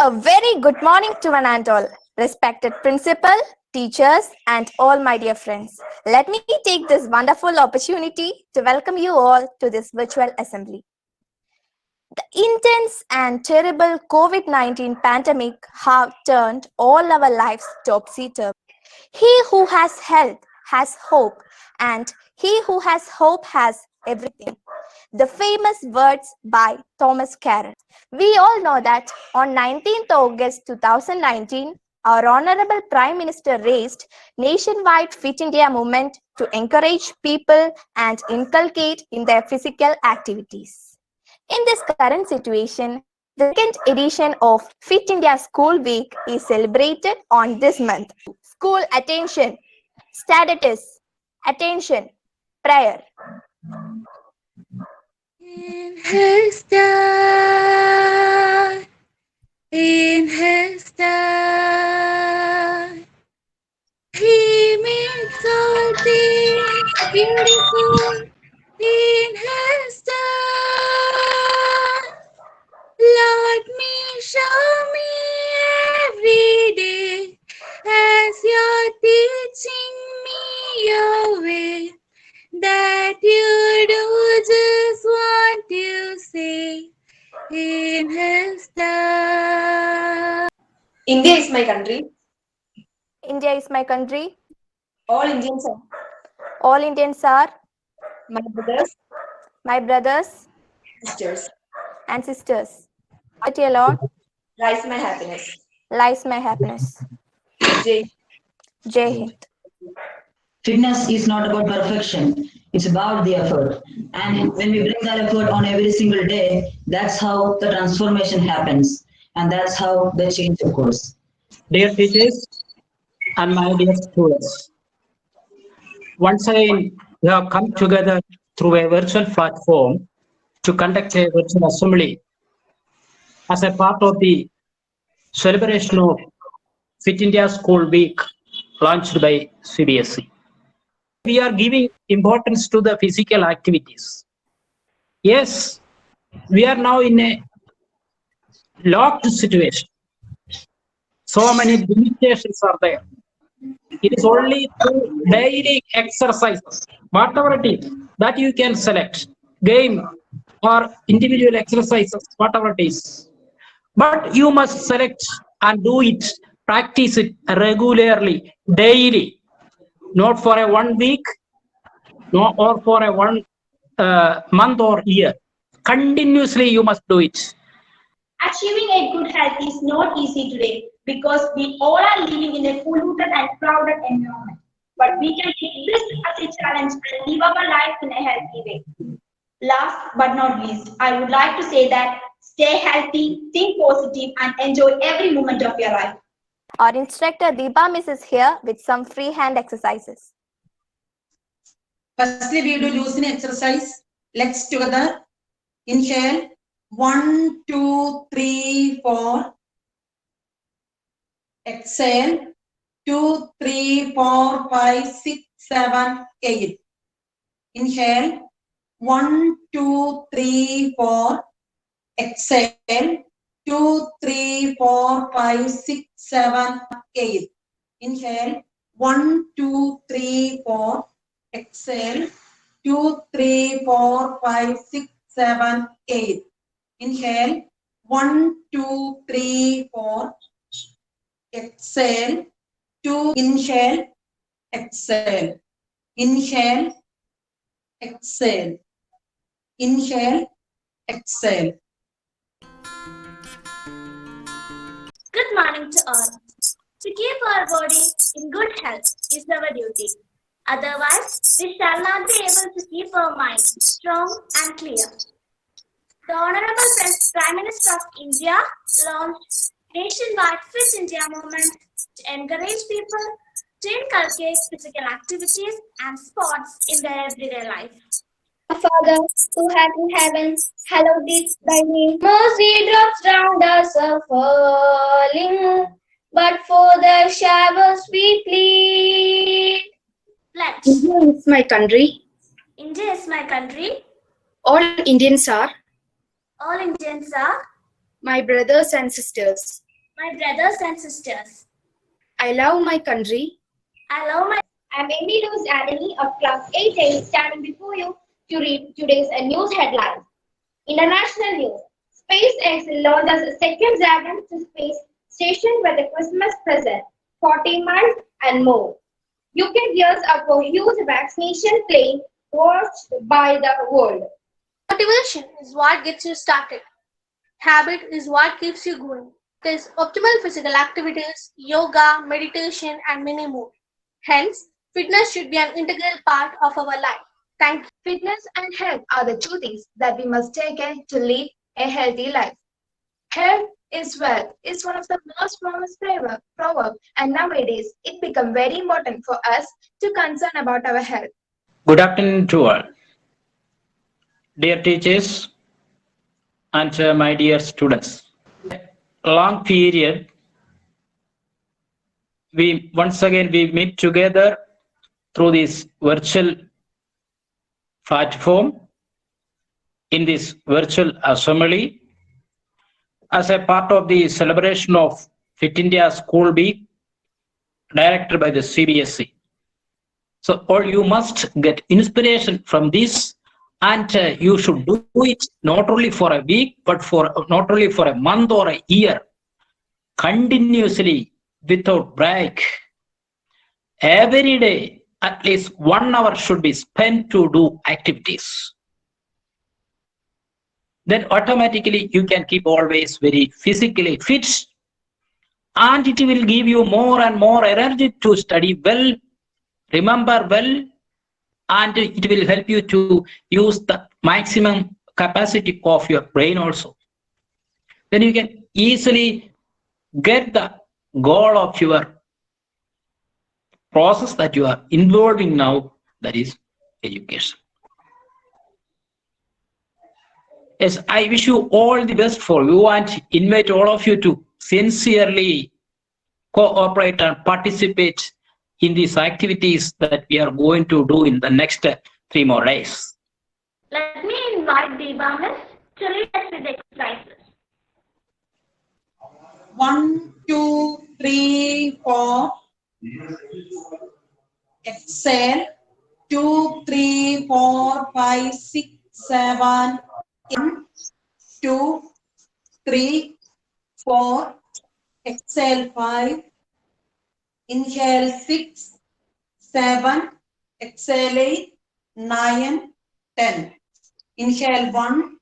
A very good morning to one and all, respected principal, teachers, and all my dear friends. Let me take this wonderful opportunity to welcome you all to this virtual assembly. The intense and terrible COVID-19 pandemic have turned all our lives topsy-turvy. He who has health has hope, and he who has hope has everything. The famous words by Thomas Carroll. We all know that on 19th August 2019, our Honorable Prime Minister raised nationwide Fit India movement to encourage people and inculcate in their physical activities. In this current situation, the second edition of Fit India School Week is celebrated on this month. School attention, status, attention, prayer. In his time, he makes all things beautiful. In his time, Lord, show me every day as you're teaching me your way. That you do just what you say in his time. India is my country. India is my country. All Indians are All Indians are my brothers, my brothers sisters. and sisters. It alone Rise my happiness. lies my happiness. Jai. Jai Hind. Fitness is not about perfection, it's about the effort. And when we bring that effort on every single day, that's how the transformation happens. And that's how the change occurs. Dear teachers and my dear students, once again we have come together through a virtual platform to conduct a virtual assembly as a part of the celebration of Fit India School Week launched by CBSE. We are giving importance to the physical activities. Yes, we are now in a locked situation. So many limitations are there. It is only through daily exercises, whatever it is, that you can select game or individual exercises, whatever it is. But you must select and do it, practice it regularly, daily, not for a 1 week, or for a 1 month or year. Continuously, you must do it. Achieving a good health is not easy today because we all are living in a polluted and crowded environment. But we can take this as a challenge and live our life in a healthy way. Last but not least, I would like to say that stay healthy, think positive, and enjoy every moment of your life. Our instructor Deepa Miss is here with some free hand exercises. Firstly, we do loosen exercise. Legs together. Inhale. 1, 2, 3, 4. Exhale. 2, 3, 4, 5, 6, 7, 8. Inhale. 1, 2, 3, 4. Exhale. 2, 3, 4, 5, 6, 7, 8. Inhale. 1, 2, 3, 4. Exhale. 2, 3, 4, 5, 6, 7, 8. Inhale. 1, 2, 3, 4. Exhale. 2. Inhale. Exhale. Inhale. Exhale. Inhale. Exhale. Good morning to all. To keep our body in good health is our duty. Otherwise, we shall not be able to keep our mind strong and clear. The Honorable Prime Minister of India launched nationwide Fit India movement to encourage people to inculcate physical activities and sports in their everyday life. Our Father, who art in heaven, hallowed be thy name. Mercy drops round us are falling, but for the showers we plead. Pledge. India is my country. India is my country. All Indians are All Indians are my brothers and sisters. my brothers and sisters. I love my country. I love my I'm Amy Luz Anthony of Class 8A standing before you to read today's news headlines. International news. SpaceX launches a second Dragon to space station with a Christmas present, 40 miles and more. UK gears up for huge vaccination plane watched by the world. Motivation is what gets you started. Habit is what keeps you going. There's optimal physical activities, yoga, meditation, and many more. Hence, fitness should be an integral part of our life. Thank you. Fitness and health are the two things that we must take care to lead a healthy life. Health is wealth is one of the most famous proverbs, and nowadays it become very important for us to concern about our health. Good afternoon to all. Dear teachers and my dear students. Long period, we meet together through this virtual platform in this virtual assembly as a part of the celebration of Fit India School Week directed by the CBSE. So all you must get inspiration from this, and you should do it not only for a week, but not only for a month or a year, continuously without break. Every day, at least 1 hour should be spent to do activities. Then automatically you can keep always very physically fit, and it will give you more and more energy to study well, remember well, and it will help you to use the maximum capacity of your brain also. Then you can easily get the goal of your process that you are involving now, that is education. Yes, I wish you all the best for you and invite all of you to sincerely cooperate and participate in these activities that we are going to do in the next 3 more days. Let me invite Deba Miss to lead us with the exercises. 1, 2, 3, 4. Exhale. 2, 3, 4, 5, 6, 7. 1, 2, 3, 4. Exhale 5. Inhale 6, 7. Exhale 8, 9, 10. Inhale 1,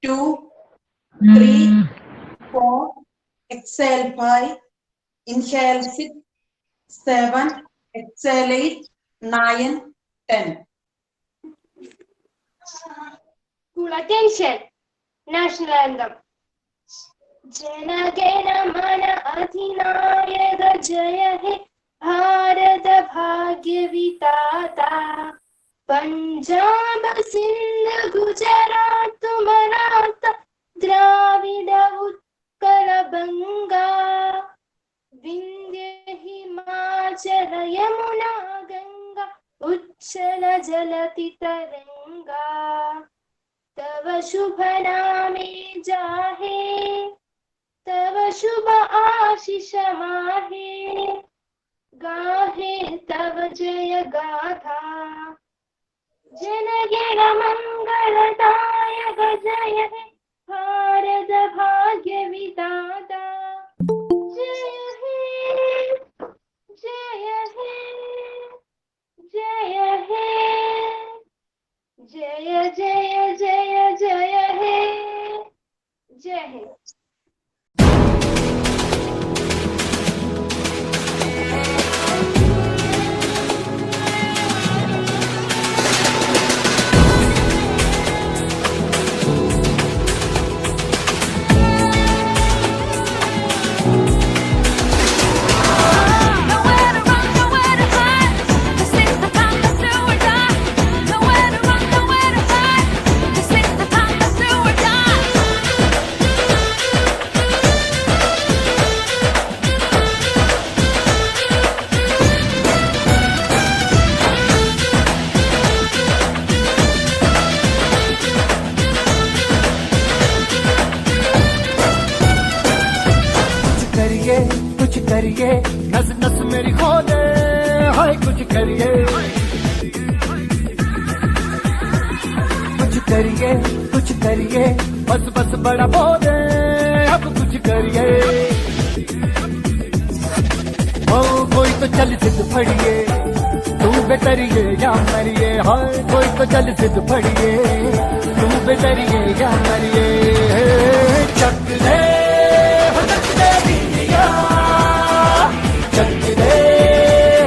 2, 3, 4. Exhale 5. Inhale 6, 7. Exhale 8, 9, 10. School attention. National anthem. Jana Gana Mana Adhinayaka Jaya He Bharata Bhagya Vitata Punjab Sindh Gujarat Maratha Dravida Utkala Banga Vindhya Himachala Yamuna Ganga Uchala Jalati Taranga Tava Shubha Name Jahe Tava Shubha Ashisha Mahe Gahe Tava Jaya Gatha Janagera Mangala Dayaka Jaya He Bharata Bhagya Vitata Jaya He Jaya He Jaya He Jaya Jaya Jaya Jaya He Jai Hind. करिए नस नस मेरी खोले हाय कुछ करिए कुछ करिए बस बस बड़ा बोले अब कुछ करिए ओ कोई तो चल सिद्ध फड़िए तू बेतरिए या मरिए हाय कोई तो चल सिद्ध फड़िए तू बेतरिए या मरिए चक दे हो चक दे इंडिया चक दे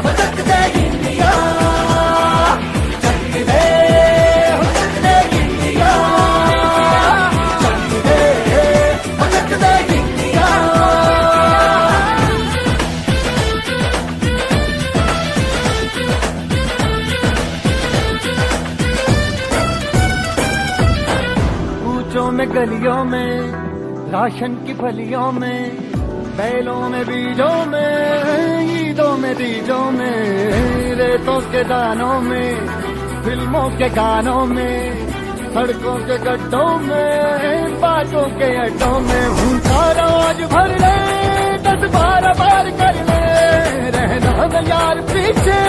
हो चक दे इंडिया चक दे हो चक दे इंडिया चक दे हो चक दे इंडिया कूचों में गलियों में राशन की फलियों में बैलों में बीजों में ईदों में तीजों में रेतों के दानों में फिल्मों के गानों में सड़कों के गड्ढों में बातों के अड्डों में भूखा रोज भर ले 10-12 बार कर ले रहना न यार पीछे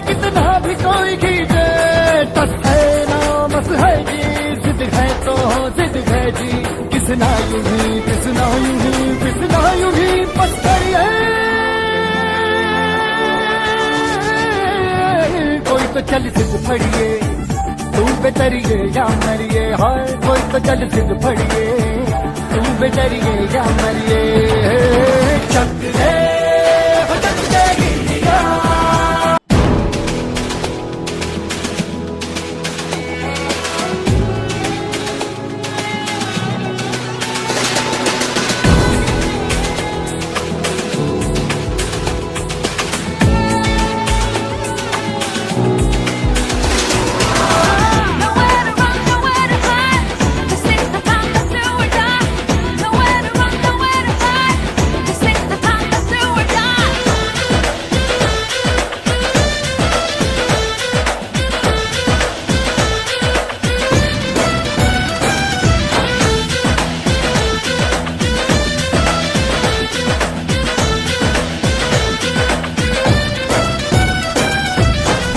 कितना भी कोई खींचे तस है ना बस है जी जिद है तो जिद है जी किसना यूं ही किसना यूं ही किसना यूं ही पत्थर है कोई तो चल सिद्ध फड़िए तू बेतरिए या मरिए हाय कोई तो चल सिद्ध फड़िए तू बेतरिए या मरिए चक दे हो चक दे इंडिया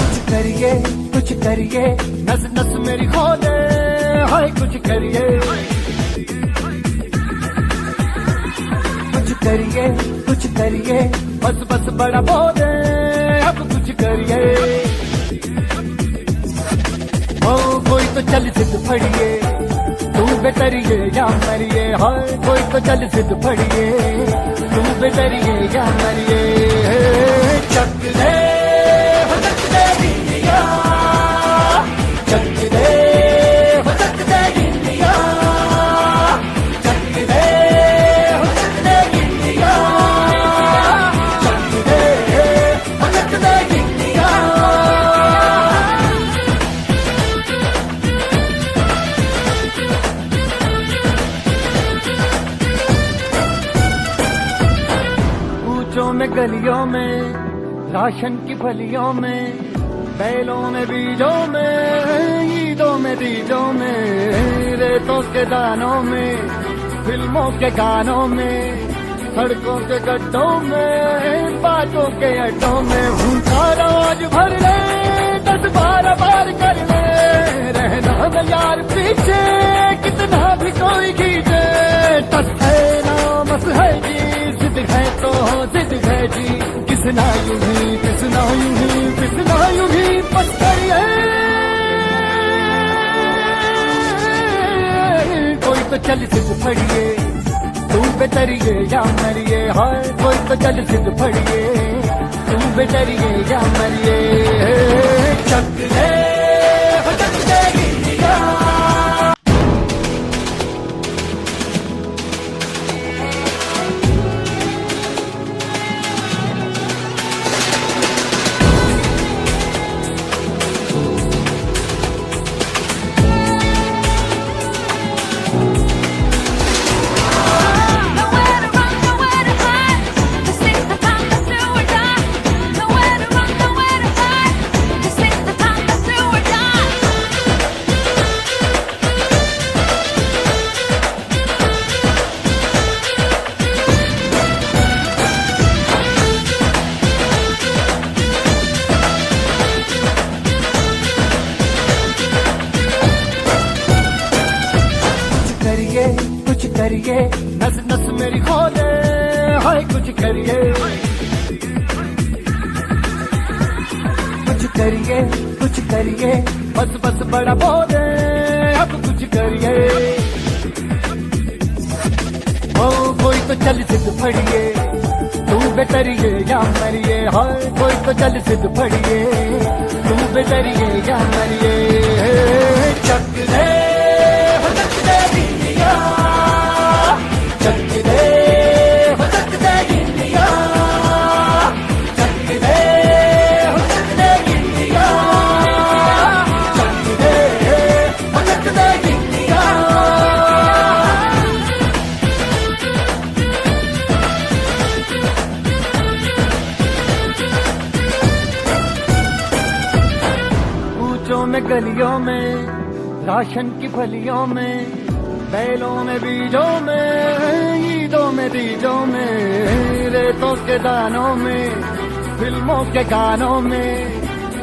कुछ करिए नस नस मेरी खोले हाय कुछ करिए कुछ करिए बस बस बड़ा बोले अब कुछ करिए ओ कोई तो चल सिद्ध फड़िए तू बेतरिए या मरिए हाय कोई तो चल सिद्ध फड़िए तू बेतरिए या मरिए चक दे हो चक दे इंडिया चक दे हो चक दे इंडिया चक दे हो चक दे इंडिया चक दे हो चक दे इंडिया कूचों में गलियों में राशन की फलियों में बैलों में बीजों में ईदों में तीजों में रेतों के दानों में फिल्मों के गानों में सड़कों के गड्ढों में बातों के अड्डों में भूखा रोज भर ले 10-12 बार कर ले रहना न यार पीछे कितना भी कोई खींचे तस है ना बस है जी जिद है तो जिद है जी किसना यूं ही किसना यूं ही किसना यूं ही पत्थर है कोई तो चल सिद्ध फड़िए तू बेतरिए या मरिए हाय कोई तो चल सिद्ध फड़िए तू बेतरिए या मरिए चक दे हो चक दे India Nowhere to run, nowhere to hide. This ain't the time to करिए नस नस मेरी खोले हाय कुछ करिए कुछ करिए बस बस बड़ा बोले अब कुछ करिए ओ कोई तो चल सिद्ध फड़िए तू बेतरिए या मरिए हाय कोई तो चल सिद्ध फड़िए तू बेतरिए या मरिए चक दे हो चक दे इंडिया चक दे हो चक दे इंडिया चक दे हो चक दे इंडिया चक दे हो चक दे इंडिया ऊंचों में गलियों में राशन की फलियों में बैलों में बीजों में ईदों में दीजों में रेतों के दानों में फिल्मों के गानों में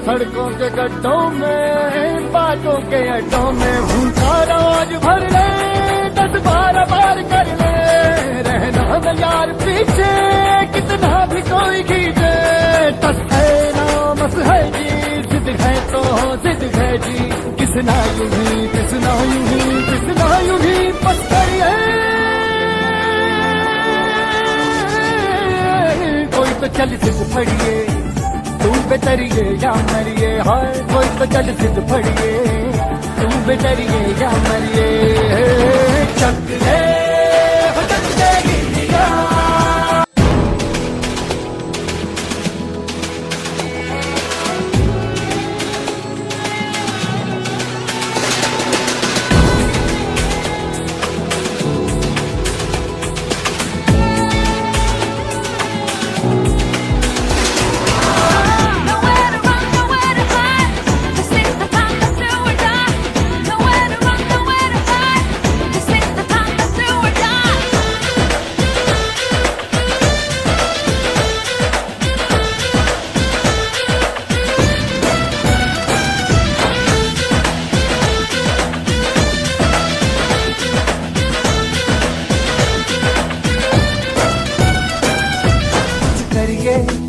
सड़कों के गड्ढों में बातों के अड्डों में भूखा रोज भर ले 10-12 बार कर ले रहना न यार पीछे कितना भी कोई खींचे तस है नामस है जी जिद है तो जिद है जी किसना यूं ही किसना यूं ही किसना यूं ही बस करिए कोई तो चल सिद्ध फड़िए तू बेतरिए या मरिए हाय कोई तो चल सिद्ध फड़िए तू बेतरिए या मरिए चक दे हो चक दे India Nowhere to run, nowhere to hide. This is the time to do or die. Nowhere to run, nowhere to hide. This is the time to do or die.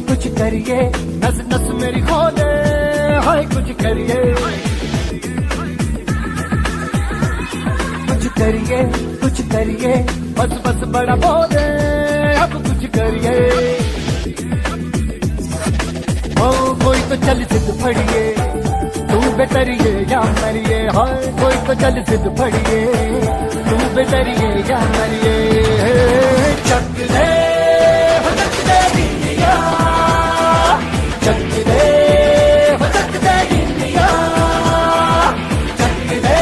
कुछ करिए नस नस मेरी खोले हाय कुछ करिए कुछ करिए बस बस बड़ा बोले अब कुछ करिए ओ कोई तो चल सिद्ध फड़िए तू बेतरिए या मरिए हाय कोई तो चल सिद्ध फड़िए तू बेतरिए या मरिए चक दे हो चक दे इंडिया चक दे हो चक दे इंडिया चक दे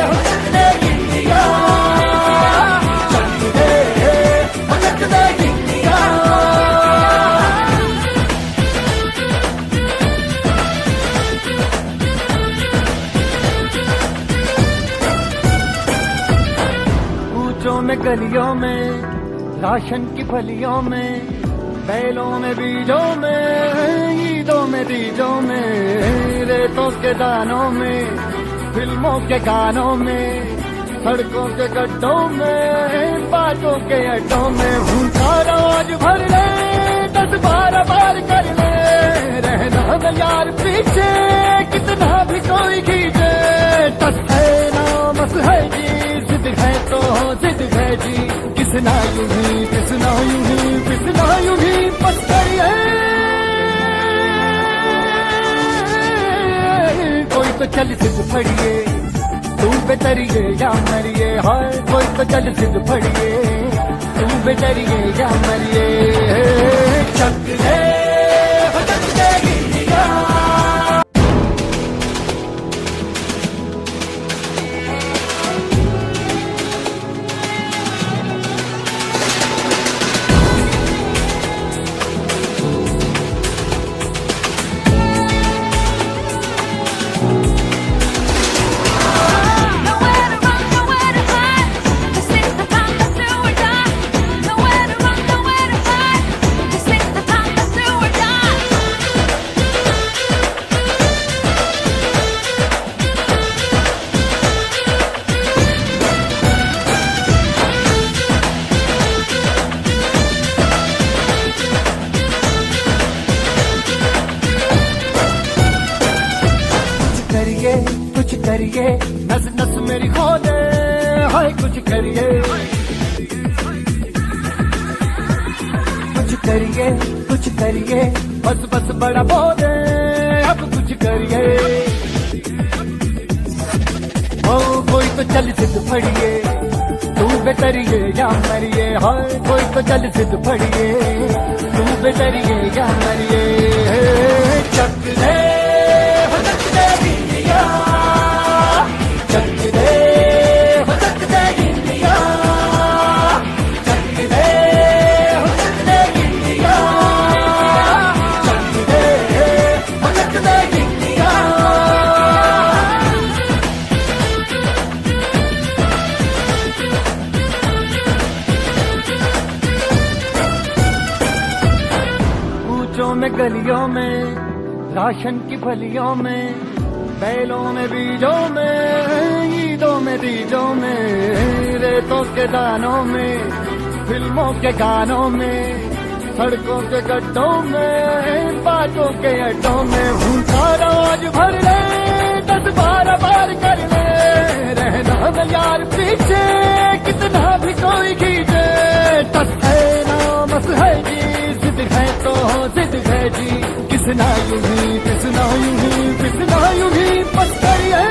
हो चक दे इंडिया चक दे हो चक दे इंडिया ऊंचों में गलियों में राशन की फलियों में बैलों में बीजों में ईदों में दीजों में रेतों के दानों में फिल्मों के गानों में सड़कों के गड्ढों में बातों के अड्डों में भूखा रोज भर ले 10-12 बार कर ले रहना न यार पीछे कितना भी कोई खींचे तस है नामस है जी जिद है तो जिद है जी किसना यूं ही किसना यूं ही किसना यूं ही बस करिए कोई तो चल सिद्ध फड़िए तू बेतरिए या मरिए हाय कोई तो चल सिद्ध फड़िए तू बेतरिए या मरिए चक दे हो चक दे India Nowhere to run, nowhere to hide. This is the time to do or die. Nowhere to run, nowhere to hide. This is the time to do नस मेरी खोले, हाय कुछ करिए, कुछ करिए, बस बस बड़ा बोले, अब कुछ करिए। ओ कोई तो चल सिद्ध फड़िए, तू बेतरिए या मरिए, हाय कोई तो चल सिद्ध फड़िए, तू बेतरिए या मरिए। चक दे हो चक दे इंडिया, चक दे हो चक दे इंडिया, चक दे हो चक दे इंडिया, चक दे हो चक दे इंडिया। कूचों में गलियों में, राशन की फलियों में, बैलों में बीजों में, ईदों में तीजों में, रेतों के दानों में, फिल्मों के गानों में, सड़कों के गड्ढों में, बातों के अड्डों में, भूखा रोज भर ले, 10-12 बार कर ले, रहना न यार पीछे, कितना भी कोई खींचे, टस है नामस है जी, जिद है तो जिद है जी, किसना यूं ही, किसना यूं ही, किसना यूं ही, बस करिए।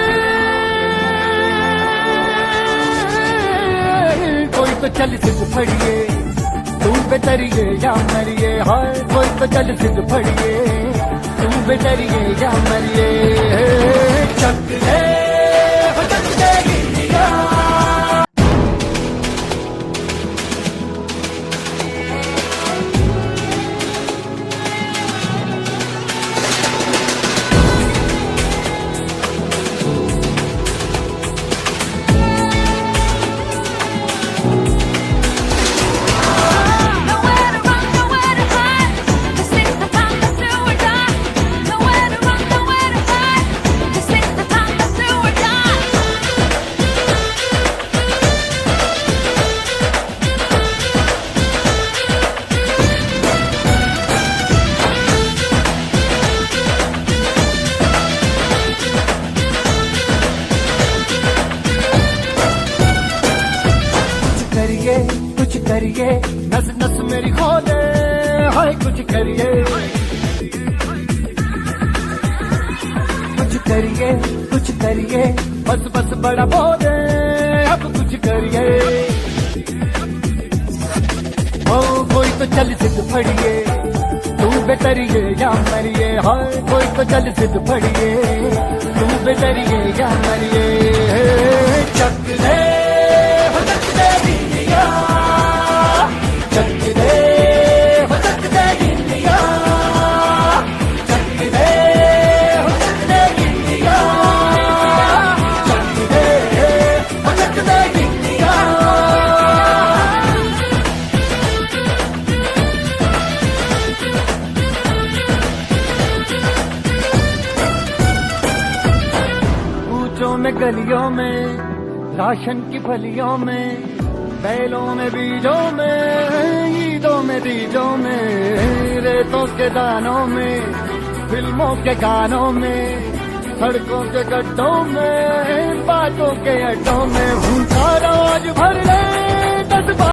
कोई तो चल सिद्ध फड़िए, तू बेतरिए या मरिए, हाय कोई तो चल सिद्ध फड़िए, तू बेतरिए या मरिए। चक दे हो चक दे India. Nowhere to run, nowhere to hide. This is the time to do or die. Nowhere to run, nowhere to hide. This is the time to do or die. कुछ करिए, नस नस मेरी खोले, हाय कुछ करिए, कुछ करिए, बस बस बड़ा बोले, अब कुछ करिए। ओ कोई तो चल सिद्ध फड़िए, तू बेतरिए या मरिए, हाय कोई तो चल सिद्ध फड़िए, तू बेतरिए या मरिए। चक दे हो चक दे इंडिया, चक दे हो चक दे इंडिया, चक दे हो चक दे इंडिया, चक दे हो चक दे इंडिया। कूचों में गलियों में, राशन की फलियों में, बैलों में बीजों में, ईदों में तीजों में, रेतों के दानों में, फिल्मों के गानों में, सड़कों के गड्ढों में, बातों के अड्डों में, भूखा रोज भर